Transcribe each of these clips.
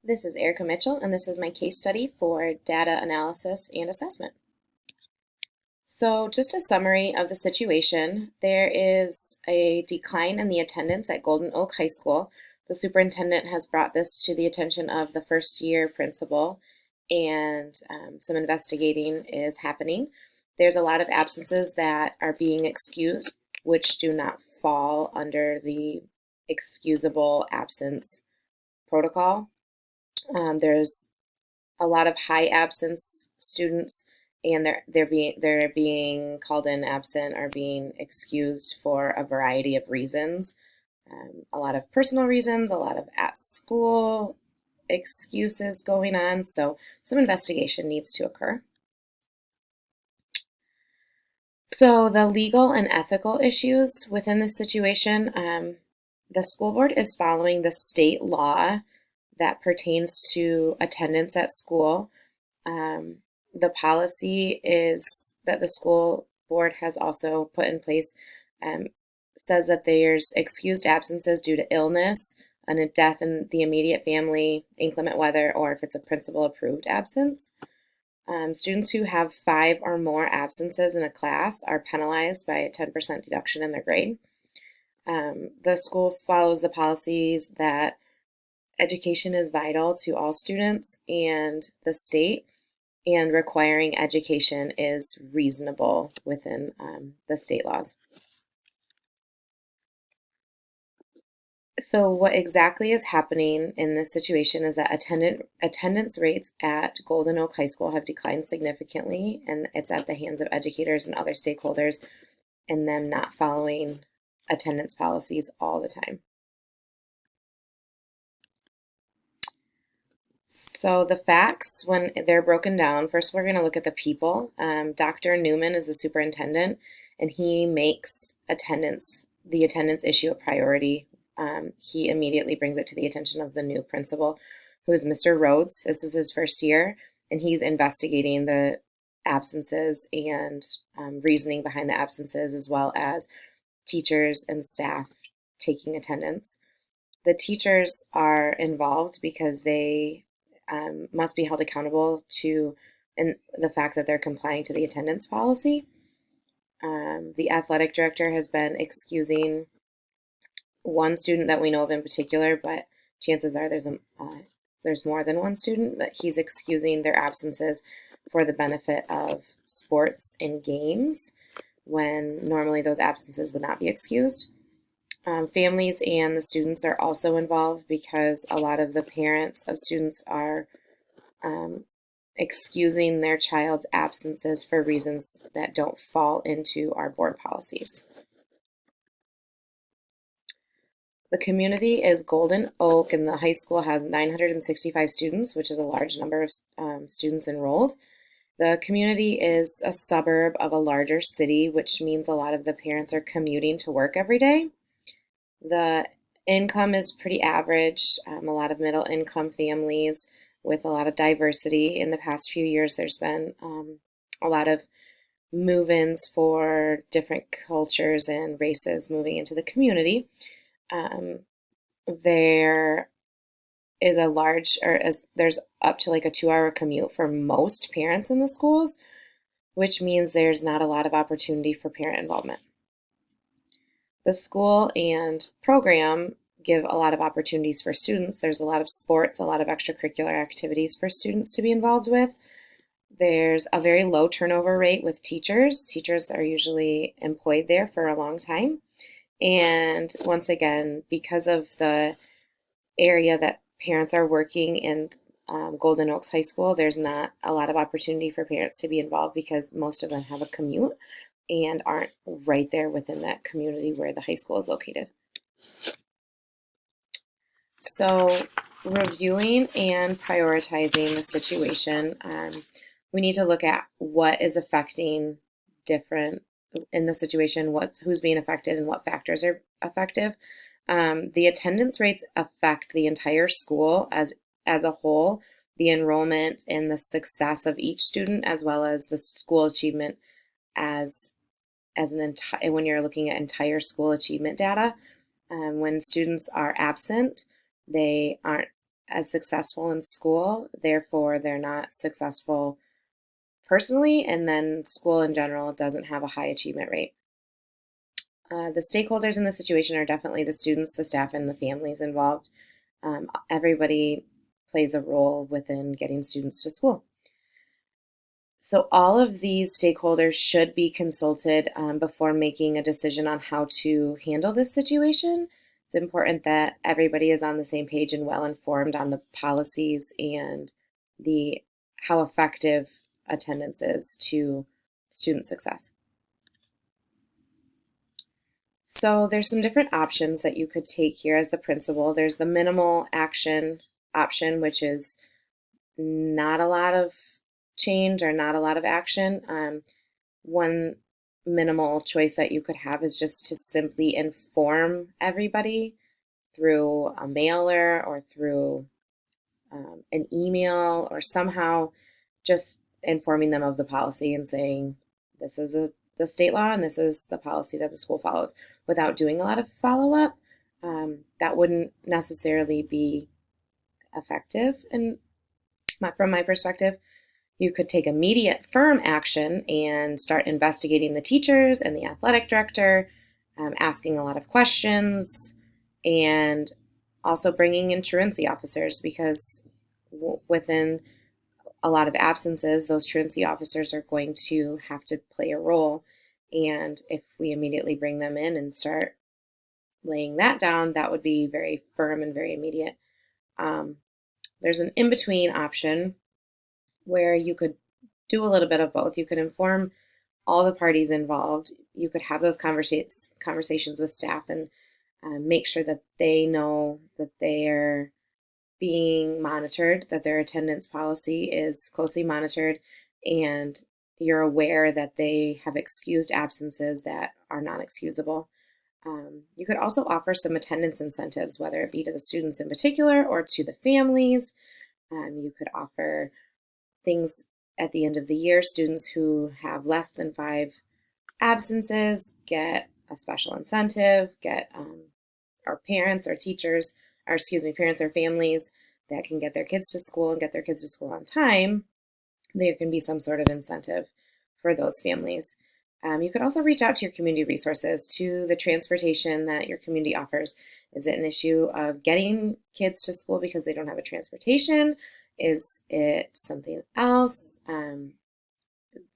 This is Erica Mitchell, and this is my case study for data analysis and assessment. So, just a summary of the situation. There is a decline in the attendance at Golden Oak High School. The superintendent has brought this to the attention of the first year principal, and some investigating is happening. There's a lot of absences that are being excused, which do not fall under the excusable absence protocol. There's a lot of high absence students, and they're being called in absent or being excused for a variety of reasons. A lot of personal reasons, a lot of at school excuses going on. So some investigation needs to occur. So the legal and ethical issues within this situation, the school board is following the state law that pertains to attendance at school. The policy is that the school board has also put in place, says that there's excused absences due to illness and a death in the immediate family, inclement weather, or if it's a principal approved absence. Students who have 5 or more absences in a class are penalized by a 10% deduction in their grade. The school follows the policies that education is vital to all students and the state, and requiring education is reasonable within the state laws. So what exactly is happening in this situation is that attendance rates at Golden Oak High School have declined significantly, and it's at the hands of educators and other stakeholders and them not following attendance policies all the time. So the facts, when they're broken down, first we're going to look at the people. Dr. Newman is the superintendent, and he makes the attendance issue a priority. He immediately brings it to the attention of the new principal, who is Mr. Rhodes. This is his first year, and he's investigating the absences and reasoning behind the absences, as well as teachers and staff taking attendance. The teachers are involved because they must be held accountable to the fact that they're complying to the attendance policy. The athletic director has been excusing one student that we know of in particular, but chances are there's more than one student that he's excusing their absences for the benefit of sports and games, when normally those absences would not be excused. Families and the students are also involved because a lot of the parents of students are excusing their child's absences for reasons that don't fall into our board policies. The community is Golden Oak, and the high school has 965 students, which is a large number of students enrolled. The community is a suburb of a larger city, which means a lot of the parents are commuting to work every day. The income is pretty average, a lot of middle income families with a lot of diversity. In the past few years, there's been a lot of move-ins for different cultures and races moving into the community. There is there's up to like a 2-hour commute for most parents in the schools, which means there's not a lot of opportunity for parent involvement. The school and program give a lot of opportunities for students. There's a lot of sports, a lot of extracurricular activities for students to be involved with. There's a very low turnover rate with teachers. Teachers are usually employed there for a long time. And once again, because of the area that parents are working in Golden Oaks High School, there's not a lot of opportunity for parents to be involved because most of them have a commute and aren't right there within that community where the high school is located. So reviewing and prioritizing the situation, we need to look at what is affecting different in the situation, who's being affected and what factors are effective. The attendance rates affect the entire school as a whole, the enrollment and the success of each student, as well as the school achievement when you're looking at entire school achievement data. When students are absent, they aren't as successful in school, therefore they're not successful personally, and then school in general doesn't have a high achievement rate. The stakeholders in the situation are definitely the students, the staff, and the families involved. Everybody plays a role within getting students to school. So all of these stakeholders should be consulted before making a decision on how to handle this situation. It's important that everybody is on the same page and well informed on the policies and the how effective attendance is to student success. So there's some different options that you could take here as the principal. There's the minimal action option, which is not a lot of change or not a lot of action. One minimal choice that you could have is just to simply inform everybody through a mailer or through an email or somehow just informing them of the policy and saying, this is the state law and this is the policy that the school follows, without doing a lot of follow-up. That wouldn't necessarily be effective. And from my perspective, you could take immediate firm action and start investigating the teachers and the athletic director, asking a lot of questions, and also bringing in truancy officers, because within a lot of absences, those truancy officers are going to have to play a role. And if we immediately bring them in and start laying that down, that would be very firm and very immediate. There's an in-between option where you could do a little bit of both. You could inform all the parties involved. You could have those conversations with staff and make sure that they know that they're being monitored, that their attendance policy is closely monitored, and you're aware that they have excused absences that are not excusable. You could also offer some attendance incentives, whether it be to the students in particular or to the families. You could offer things at the end of the year. Students who have less than 5 absences get a special incentive, get or parents or teachers, or parents or families that can get their kids to school and get their kids to school on time. There can be some sort of incentive for those families. You could also reach out to your community resources, to the transportation that your community offers. Is it an issue of getting kids to school because they don't have a transportation? Is it something else?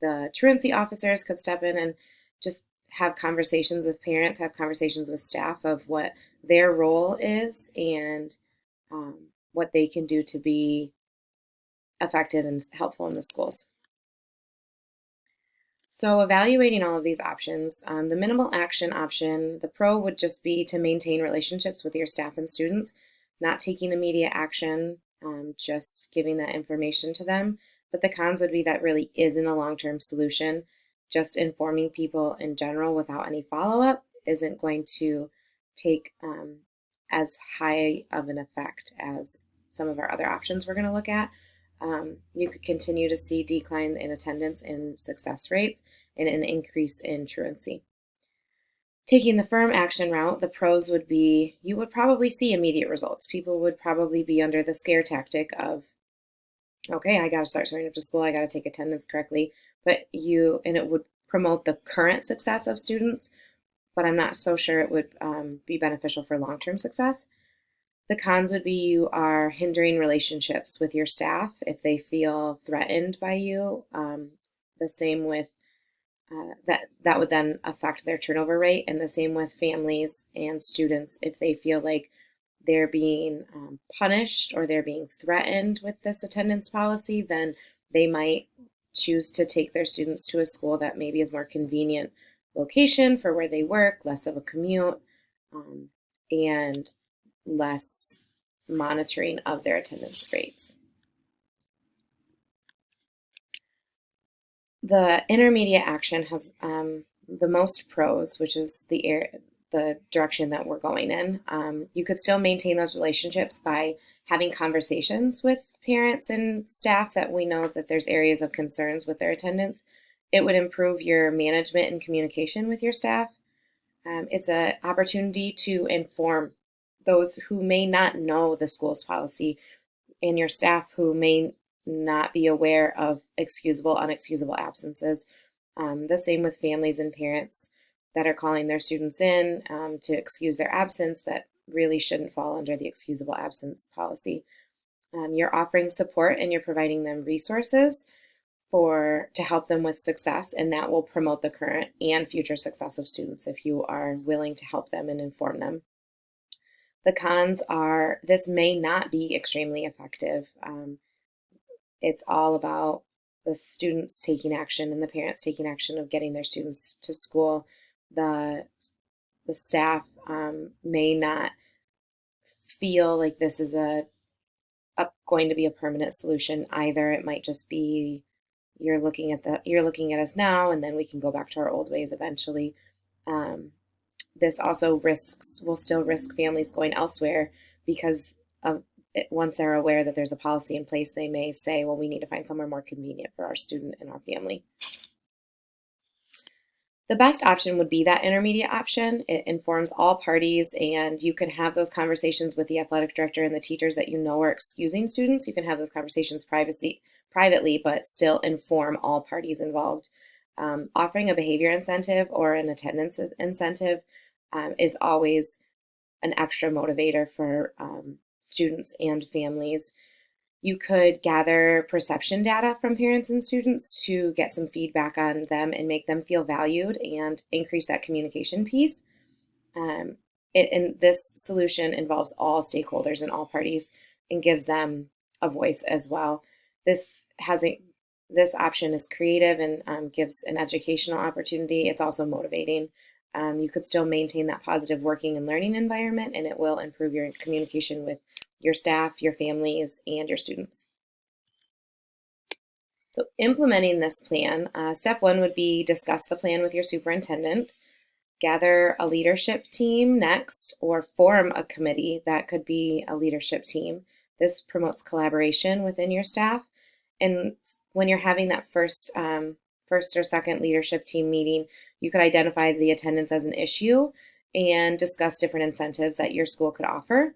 The truancy officers could step in and just have conversations with parents, have conversations with staff of what their role is and what they can do to be effective and helpful in the schools. So evaluating all of these options, the minimal action option, the pro would just be to maintain relationships with your staff and students, not taking immediate action, just giving that information to them. But the cons would be that really isn't a long-term solution. Just informing people in general without any follow-up isn't going to take as high of an effect as some of our other options we're going to look at. You could continue to see decline in attendance and success rates and an increase in truancy. Taking the firm action route, the pros would be you would probably see immediate results. People would probably be under the scare tactic of, okay, I got to start showing up to school, I got to take attendance correctly, and it would promote the current success of students, but I'm not so sure it would be beneficial for long-term success. The cons would be you are hindering relationships with your staff if they feel threatened by you. The same with that would then affect their turnover rate, and the same with families and students if they feel like they're being punished or they're being threatened with this attendance policy, then they might choose to take their students to a school that maybe is more convenient location for where they work, less of a commute, and less monitoring of their attendance rates. The intermediate action has the most pros, which is the direction that we're going in. You could still maintain those relationships by having conversations with parents and staff that we know that there's areas of concerns with their attendance. It would improve your management and communication with your staff. It's an opportunity to inform those who may not know the school's policy and your staff who may not be aware of excusable, unexcusable absences. The same with families and parents that are calling their students in to excuse their absence that really shouldn't fall under the excusable absence policy. You're offering support and you're providing them resources to help them with success, and that will promote the current and future success of students if you are willing to help them and inform them. The cons are this may not be extremely effective. It's all about the students taking action and the parents taking action of getting their students to school. The staff may not feel like this is going to be a permanent solution either. It might just be you're looking at us now, and then we can go back to our old ways eventually. This also will still risk families going elsewhere because once they're aware that there's a policy in place, they may say, well, we need to find somewhere more convenient for our student and our family. The best option would be that intermediate option. It informs all parties, and you can have those conversations with the athletic director and the teachers that you know are excusing students. You can have those conversations privately, but still inform all parties involved. Offering a behavior incentive or an attendance incentive is always an extra motivator for students and families. You could gather perception data from parents and students to get some feedback on them and make them feel valued and increase that communication piece. And this solution involves all stakeholders and all parties and gives them a voice as well. This option is creative and gives an educational opportunity. It's also motivating. You could still maintain that positive working and learning environment, and it will improve your communication with your staff, your families, and your students. So implementing this plan, step one would be discuss the plan with your superintendent, gather a leadership team next, or form a committee that could be a leadership team. This promotes collaboration within your staff. And when you're having that first or second leadership team meeting, you could identify the attendance as an issue and discuss different incentives that your school could offer,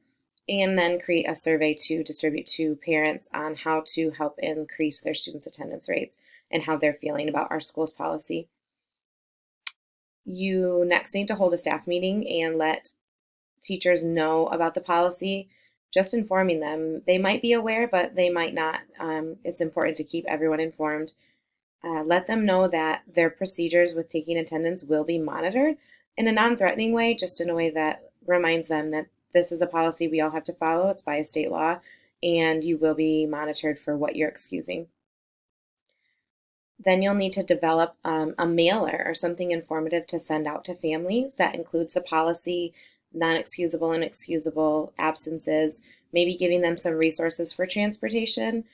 and then create a survey to distribute to parents on how to help increase their students' attendance rates and how they're feeling about our school's policy. You next need to hold a staff meeting and let teachers know about the policy, just informing them. They might be aware, but they might not. It's important to keep everyone informed. Let them know that their procedures with taking attendance will be monitored in a non-threatening way, just in a way that reminds them that this is a policy we all have to follow. It's by a state law, and you will be monitored for what you're excusing. Then you'll need to develop a mailer or something informative to send out to families that includes the policy, non-excusable and excusable absences, maybe giving them some resources for transportation,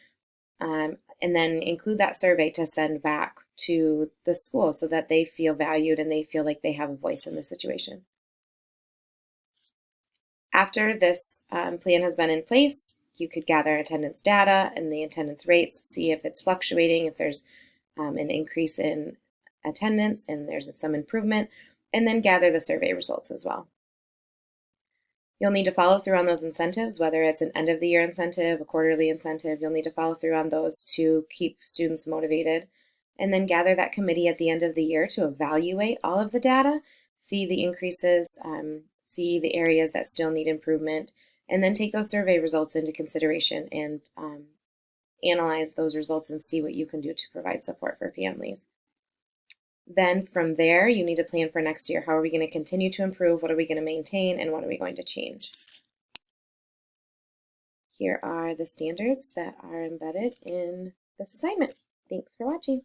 and then include that survey to send back to the school so that they feel valued and they feel like they have a voice in the situation. After this plan has been in place, you could gather attendance data and the attendance rates, see if it's fluctuating, if there's an increase in attendance and there's some improvement, and then gather the survey results as well. You'll need to follow through on those incentives, whether it's an end of the year incentive, a quarterly incentive. You'll need to follow through on those to keep students motivated, and then gather that committee at the end of the year to evaluate all of the data, see the increases, see the areas that still need improvement, and then take those survey results into consideration and analyze those results and see what you can do to provide support for families. Then from there, you need to plan for next year. How are we going to continue to improve? What are we going to maintain? And what are we going to change? Here are the standards that are embedded in this assignment. Thanks for watching.